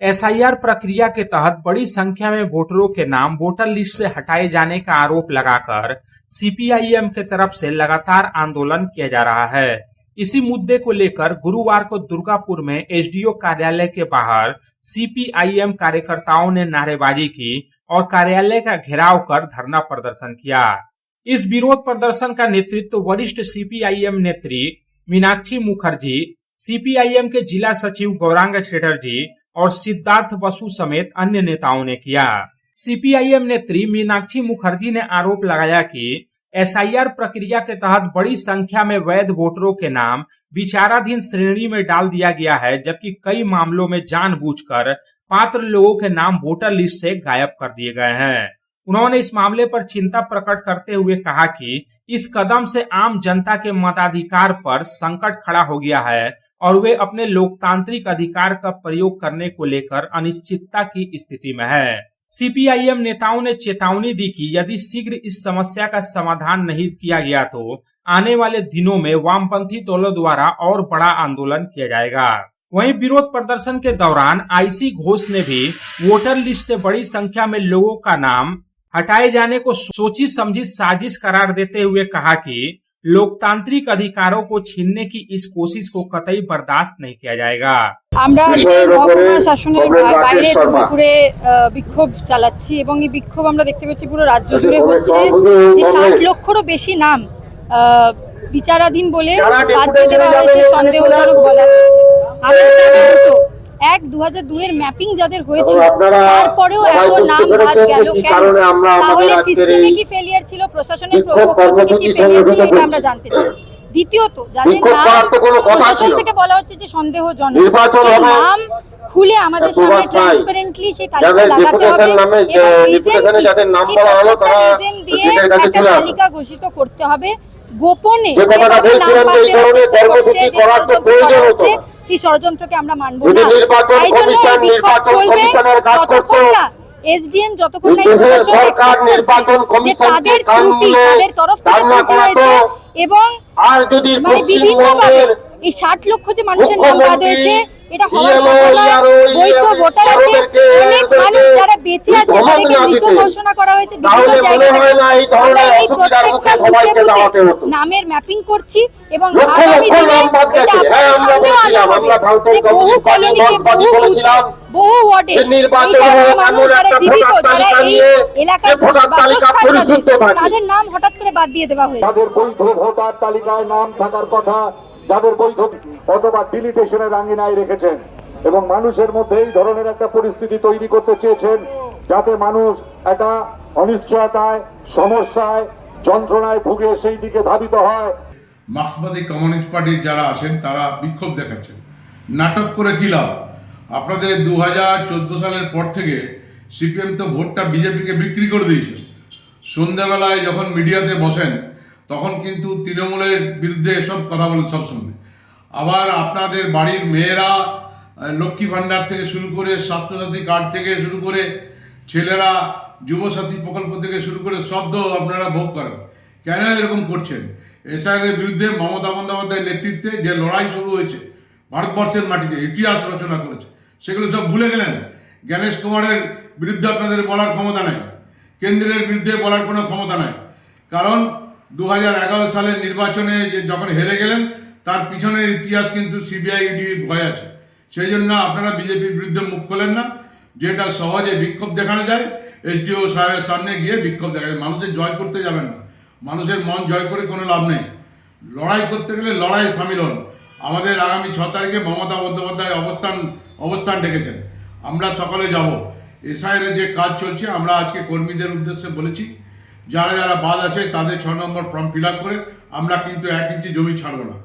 SIR प्रक्रिया के तहत बड़ी संख्या में वोटरों के नाम वोटर लिस्ट से हटाए जाने का आरोप लगाकर सीपीआईएम के तरफ से लगातार आंदोलन किया जा रहा है। इसी मुद्दे को लेकर गुरुवार को दुर्गापुर में एसडीओ कार्यालय के बाहर सीपीआईएम कार्यकर्ताओं ने नारेबाजी की और कार्यालय का घेराव कर धरना प्रदर्शन किया। इस विरोध प्रदर्शन का नेतृत्व वरिष्ठ सीपीआईएम नेत्री मीनाक्षी मुखर्जी, सीपीआईएम के जिला सचिव गौरांग चटर्जी और सिद्धार्थ बसु समेत अन्य नेताओं ने किया। सीपीआईएम नेत्री मीनाक्षी मुखर्जी ने आरोप लगाया कि एसआईआर प्रक्रिया के तहत बड़ी संख्या में वैध वोटरों के नाम विचाराधीन श्रेणी में डाल दिया गया है, जबकि कई मामलों में जानबूझकर पात्र लोगों के नाम वोटर लिस्ट से गायब कर दिए गए हैं। उन्होंने इस मामले पर चिंता प्रकट करते हुए कहा कि इस कदम से आम जनता के मताधिकार पर संकट खड़ा हो गया है और वे अपने लोकतांत्रिक अधिकार का प्रयोग करने को लेकर अनिश्चितता की स्थिति में है। सीपीआईएम नेताओं ने चेतावनी दी कि यदि शीघ्र इस समस्या का समाधान नहीं किया गया तो आने वाले दिनों में वामपंथी दलों द्वारा और बड़ा आंदोलन किया जाएगा। वहीं विरोध प्रदर्शन के दौरान आईसी घोष ने भी वोटर लिस्ट से बड़ी संख्या में लोगों का नाम हटाए जाने को सोची समझी साजिश करार देते हुए कहा कि लोकतांत्रिक अधिकारों को छीनने की इस कोशिश को कतई बर्दाश्त नहीं किया जाएगा। আমরা মহকুমা শাসনের বাইরে দুর্গাপুরে বিক্ষোভ চালাচ্ছি এবং এই বিক্ষোভ আমরা দেখতে পাচ্ছি পুরো রাজ্য জুড়ে হচ্ছে যে 60 লক্ষেরও বেশি নাম বিচারাধীন বলে বাদ দিয়ে দেওয়া হয়েছে, সন্দেহজনক বলা হয়েছে। এক 2002 এর ম্যাপিং যাদের হয়েছিল তারপরেও এত নাম বাদ গেল কেন? তাহলে সিস্টেমে কি ফেলিয়ার ছিল, প্রশাসনের পক্ষ থেকে কি ফেলিয়ার ছিল, এটা আমরা জানতে চাই। দ্বিতীয়ত যাদের নাম প্রশাসন থেকে বলা হচ্ছে যে সন্দেহজনক, নাম খুলে আমাদের সামনে ট্রান্সপারেন্টলি সেই তালিকা লাগাতে হবে এবং একটা তালিকা ঘোষিত করতে হবে। গোপনে সেই ষড়যন্ত্রকে আমরা মানব না। তাই জন্য এই বিক্ষোভ চলবে ততক্ষণ না এসডিএম যতক্ষণ না যে তাদের ত্রুটি তাদের তরফ থেকে ত্রুটি হয়েছে এবং বিভিন্নভাবে এই 60 লক্ষ যে মানুষের নাম বাদ হয়েছে এটা হওয়ার কথা নয়। বৈধ ভোটার আছে, অনেক মানুষ যারা বেঁচে আছে তাদেরকে মৃত ঘোষণা করা হয়েছে বিভিন্ন জায়গায়। আমরা এই প্রত্যেকটা বুথে নামের ম্যাপিং করছি এবং আগামী দিনে এটা আপনাদের সামনেও আনা হবে যে বহু কলোনিতে, বহু বুথে, বহু ওয়ার্ডে এই ধরনের মানুষ যারা জীবিত, যারা এই এলাকায় বাসস্থান তাদের নাম হঠাৎ করে বাদ দিয়ে দেওয়া হয়েছে। তাদের বৈধ ভোটার তালিকায় নাম থাকার কথা, যাদের বৈধ অথবা ডিলিটেশনের আঙ্গিনায় রেখেছেন এবং মানুষের মধ্যে এই ধরনের একটা পরিস্থিতি তৈরি করতে চেয়েছেন যাতে মানুষ একটা অনিশ্চয়তায়, সমস্যায়, যন্ত্রণায় ভুগে সেই দিকে ধাবিত হয়। মার্ক্সবাদী কমিউনিস্ট পার্টির যারা আছেন তারা বিক্ষোভ দেখাচ্ছেন, নাটক করে কি লাভ? আপনাদের 2014 সালের পর থেকে সিপিএম তো ভোটটা বিজেপিকে বিক্রি করে দিয়েছে। সন্ধ্যাবেলায় যখন মিডিয়াতে বসেন তখন কিন্তু তৃণমূলের বিরুদ্ধে এসব কথা বলেন সবসময়। আবার আপনাদের বাড়ির মেয়েরা লক্ষ্মী ভাণ্ডার থেকে শুরু করে স্বাস্থ্যসাথী কার্ড থেকে শুরু করে ছেলেরা যুবসাথী প্রকল্প থেকে শুরু করে শব্দ আপনারা ভোগ করেন। কেন এরকম করছেন? এসআইআরের বিরুদ্ধে মমতা বন্দ্যোপাধ্যায়ের নেতৃত্বে যে লড়াই শুরু হয়েছে ভারতবর্ষের মাটিতে, ইতিহাস রচনা করেছে, সেগুলো সব ভুলে গেলেন। জ্ঞানেশ কুমারের বিরুদ্ধে আপনাদের বলার ক্ষমতা নাই, কেন্দ্রের বিরুদ্ধে বলার কোনো ক্ষমতা নাই। কারণ 2011 সালের নির্বাচনে যখন হেরে গেলেন তার পিছনের ইতিহাস কিন্তু সিবিআই ইডির ভয় আছে। সেই জন্য আপনারা বিজেপির বিরুদ্ধে মুখ খোলেন না, যেটা সহজে বিক্ষোভ দেখানো যায়। এসডিও সাহেবের সামনে গিয়ে বিক্ষোভ দেখা যায়। মানুষের জয় করতে যাবেন না, মানুষের মন জয় করে কোনো লাভ নেই। লড়াই করতে গেলে লড়াই সামিল হন। আমাদের আগামী 6 তারিখে মমতা বন্দ্যোপাধ্যায় অবস্থান ডেকেছেন, আমরা সকলে যাব। এসআইআর যে কাজ চলছে আমরা আজকে কর্মীদের উদ্দেশ্যে বলেছি যারা যারা বাদ আছে তাদের 6 নম্বর ফর্ম ফিল আপ করে আমরা কিন্তু 1 इंच জমি ছাড়বো না।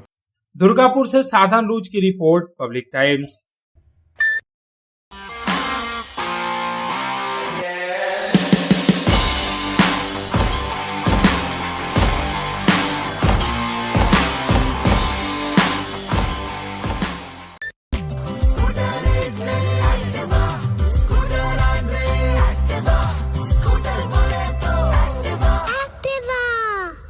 दुर्गापुर से साधन रूज की रिपोर्ट, पब्लिक टाइम्स।